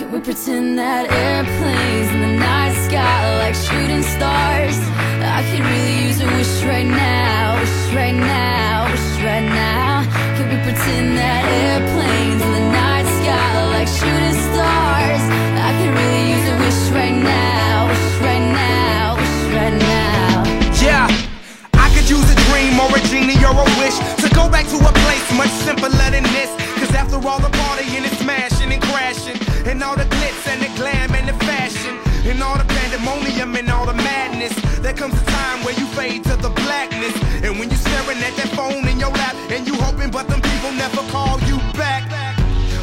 Can we pretend that airplanes in the night sky are like shooting stars? I could really use a wish right now, wish right now, wish right now. Can we pretend that airplanes in the night sky are like shooting stars? I could really use a wish right now, wish right now, wish right now. Yeah, I could use a dream or a genie or a wish to go back to a place much simpler than this. Cause after all the partying and smashing and crashing, and all the glitz and the glam and the fashion, and all the pandemonium and all the madness, there comes a time where you fade to the blackness. And when you're staring at that phone in your lap, and you hoping but them people never call you back.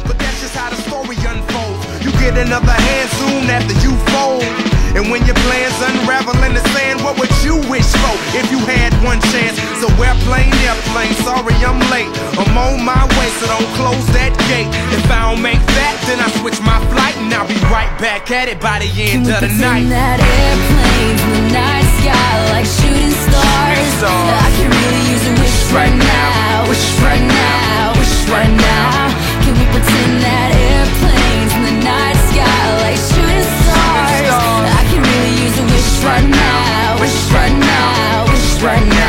But that's just how the story unfolds. You get another hand soon after you fold. And when your plans unravel in the sand, what would you wish for if you had one chance? So airplane, sorry I'm late. I'm on my way, so don't close that gate. If I don't make that, then I switch my flight, and I'll be right back at it by the end of the night. Can we pretend that airplanes in the night sky like shooting stars? I can really use a wish right now, wish right now, wish right now. Can we pretend that airplanes in the night sky like shooting stars? I can really use a wish right now, wish right now, wish right now.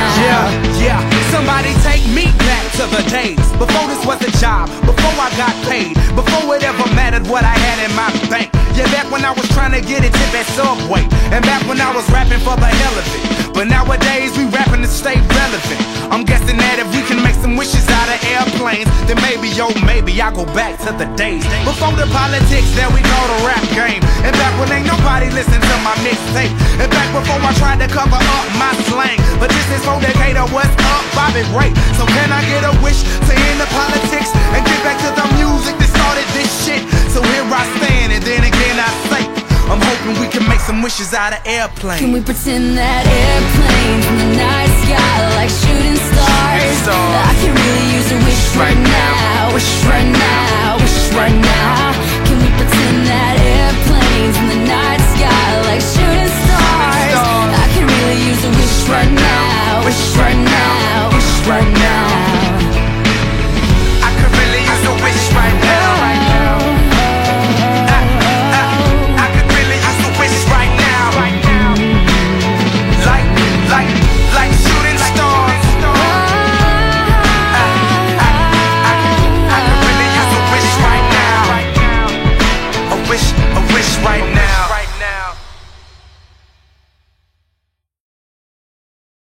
Yeah, somebody take me back to the days before this was a job, before I got paid, before it ever mattered what I had in my bank. Yeah, back when I was trying to get a tip at Subway, and back when I was rapping for the hell of it. But nowadays we rapping to stay relevant. I'm guessing that if we can make some wishes out of airplanes, then maybe, oh maybe I'll go back to the days before the politics that we call the rap game, and back when ain't nobody listened to my mixtape, and back before I tried to cover up my slang. But this is for Decatur, what's up, Bobby Ray? So can I get a wish to end the politics and get back to the music that started this shit? So here I stand, and then again I say, I'm hoping we can make some wishes out of airplanes. Can we pretend that airplanes in the night sky like shooting stars? I can really use a wish right now, wish right now, wish right now. Can we pretend that airplanes in the night